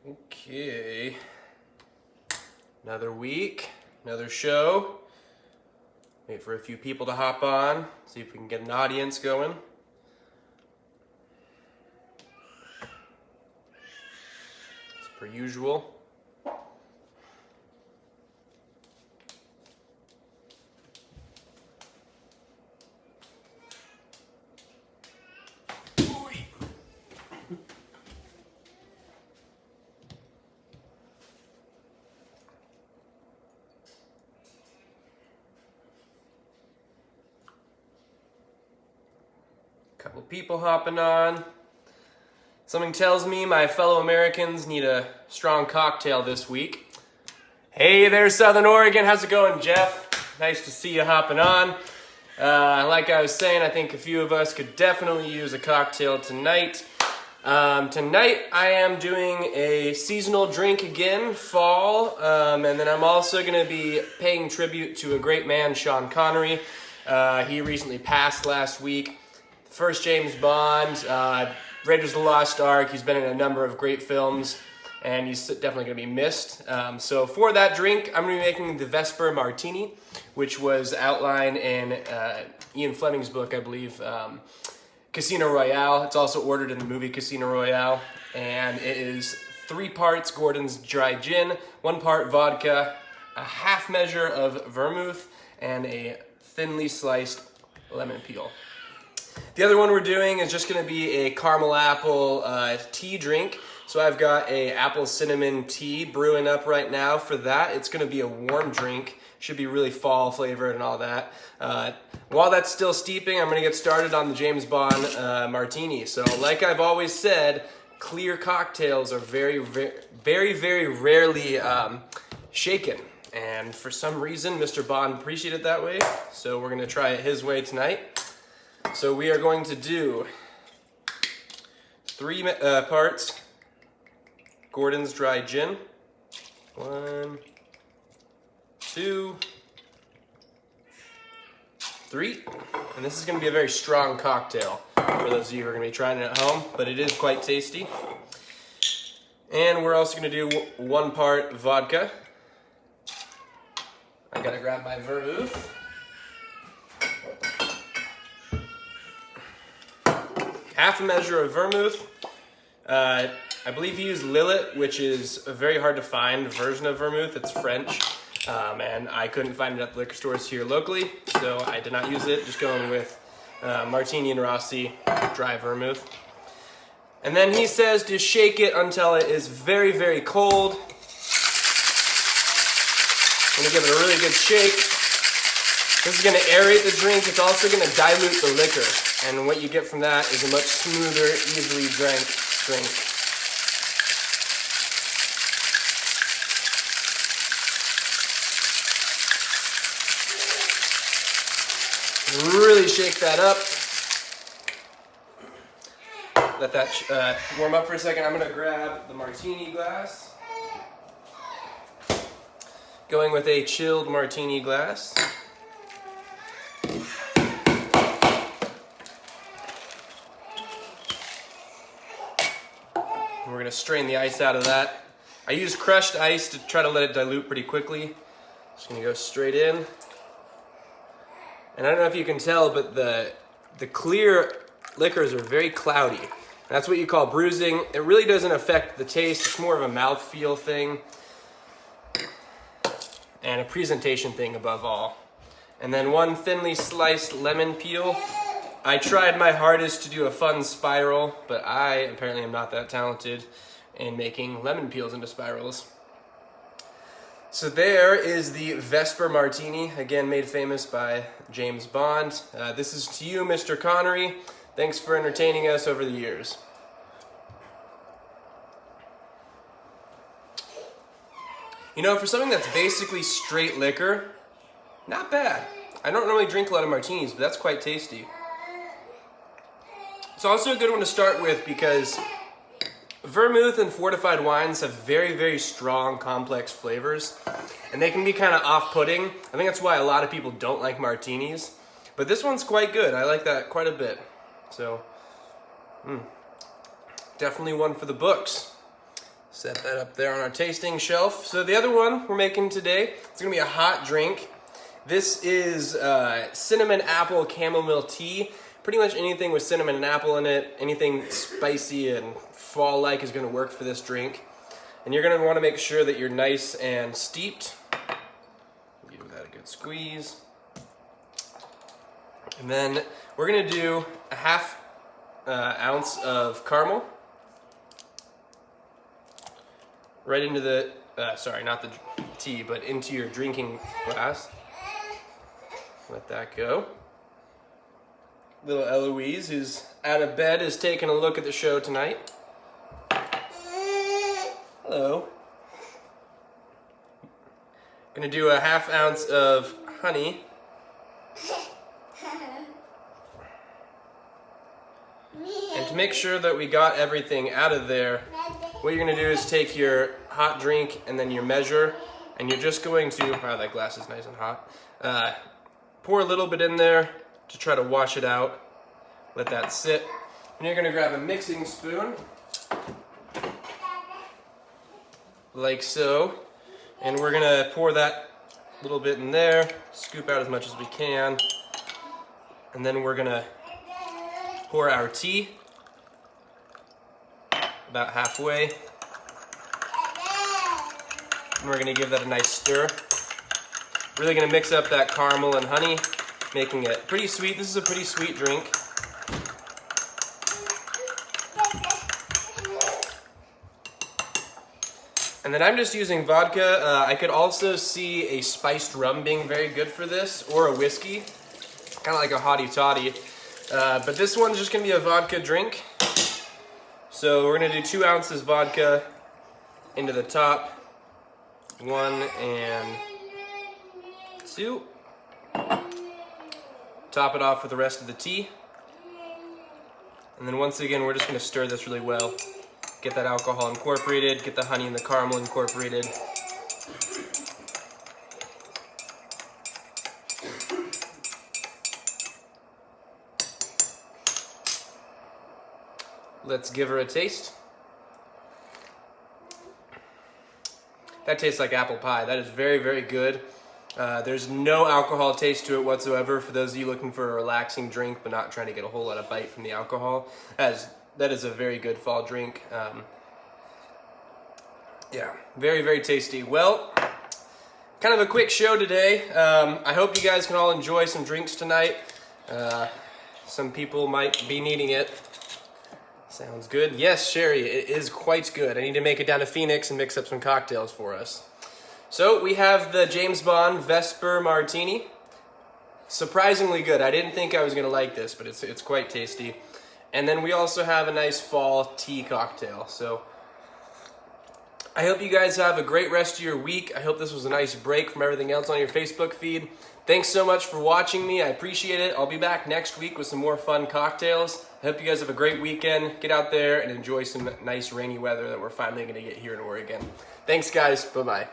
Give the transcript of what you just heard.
Okay, another week, another show. Wait for a few people to hop on, see if we can get an audience going. As per usual. Couple people hopping on. Something tells me my fellow Americans need a strong cocktail this week. Hey there, Southern Oregon. How's it going, Jeff? Nice to see you hopping on. Like I was saying, I think a few of us could definitely use a cocktail tonight. Tonight I am doing a seasonal drink again, fall, and then I'm also going to be paying tribute to a great man, Sean Connery. He recently passed last week. First James Bond, Raiders of the Lost Ark. He's been in a number of great films, and he's definitely going to be missed. So for that drink, I'm going to be making the Vesper Martini, which was outlined in Ian Fleming's book, I believe, Casino Royale. It's also ordered in the movie Casino Royale, and it is 3 parts Gordon's dry gin, 1 part vodka, a half measure of vermouth, and a thinly sliced lemon peel. The other one we're doing is just going to be a caramel apple tea drink. So I've got a apple cinnamon tea brewing up right now for that. It's going to be a warm drink. Should be really fall flavored and all that. While that's still steeping, I'm going to get started on the James Bond martini. So like I've always said, clear cocktails are very, very rarely shaken. And for some reason, Mr. Bond appreciated it that way. So we're going to try it his way tonight. So we are going to do 3 parts Gordon's dry gin. 1, 2, 3. And this is going to be a very strong cocktail for those of you who are going to be trying it at home, but it is quite tasty. And we're also going to do 1 part vodka. I got to grab my vermouth. Half a measure of vermouth. I believe he used Lillet, which is a very hard to find version of vermouth. It's French, and I couldn't find it at the liquor stores here locally, so I did not use it. Just going with Martini and Rossi dry vermouth. And then he says to shake it until it is very, very cold. I'm gonna give it a really good shake. This is gonna aerate the drink. It's also gonna dilute the liquor. And what you get from that is a much smoother, easily drank drink. Really shake that up. Let that warm up for a second. I'm going to grab the martini glass. Going with a chilled martini glass. We're going to strain the ice out of that. I use crushed ice to try to let it dilute pretty quickly. Just going to go straight in. And I don't know if you can tell, but the clear liquors are very cloudy. That's what you call bruising. It really doesn't affect the taste. It's more of a mouthfeel thing and a presentation thing above all. And then 1 thinly sliced lemon peel. I tried my hardest to do a fun spiral, but I apparently am not that talented in making lemon peels into spirals. So there is the Vesper Martini, again made famous by James Bond. This is to you, Mr. Connery. Thanks for entertaining us over the years. You know, for something that's basically straight liquor, not bad. I don't normally drink a lot of martinis, but that's quite tasty. It's also a good one to start with because vermouth and fortified wines have very, very strong, complex flavors, and they can be kind of off-putting. I think that's why a lot of people don't like martinis, but this one's quite good. I like that quite a bit. So, definitely one for the books. Set that up there on our tasting shelf. So the other one we're making today, it's gonna be a hot drink. This is cinnamon apple chamomile tea. Pretty much anything with cinnamon and apple in it, anything spicy and fall-like is gonna work for this drink. And you're gonna wanna make sure that you're nice and steeped. Give that a good squeeze. And then we're gonna do a half ounce of caramel. Right into the, sorry, not the tea, but into your drinking glass. Let that go. Little Eloise, who's out of bed, is taking a look at the show tonight. Hello. Gonna do a half ounce of honey. And to make sure that we got everything out of there, what you're gonna do is take your hot drink and then your measure, and you're just going to, wow, that glass is nice and hot. Pour a little bit in there to try to wash it out. Let that sit. And you're gonna grab a mixing spoon, like so, and we're gonna pour that little bit in there, scoop out as much as we can, and then we're gonna pour our tea about halfway. And we're gonna give that a nice stir. Really gonna mix up that caramel and honey, making it pretty sweet. This is a pretty sweet drink. And then I'm just using vodka. I could also see a spiced rum being very good for this, or a whiskey, kind of like a hottie toddy. But this one's just gonna be a vodka drink. So we're gonna do 2 ounces vodka into the top. 1 and 2. Top it off with the rest of the tea. And then once again, we're just gonna stir this really well. Get that alcohol incorporated, get the honey and the caramel incorporated. Let's give her a taste. That tastes like apple pie. That is very, very good. There's no alcohol taste to it whatsoever. For those of you looking for a relaxing drink but not trying to get a whole lot of bite from the alcohol, that is a very good fall drink. Yeah, very, very tasty. Well, kind of a quick show today. I hope you guys can all enjoy some drinks tonight. Some people might be needing it. Sounds good. Yes, Sherry, it is quite good. I need to make it down to Phoenix and mix up some cocktails for us. So we have the James Bond Vesper Martini. Surprisingly good. I didn't think I was going to like this, but it's quite tasty. And then we also have a nice fall tea cocktail. So I hope you guys have a great rest of your week. I hope this was a nice break from everything else on your Facebook feed. Thanks so much for watching me. I appreciate it. I'll be back next week with some more fun cocktails. I hope you guys have a great weekend. Get out there and enjoy some nice rainy weather that we're finally going to get here in Oregon. Thanks, guys. Bye-bye.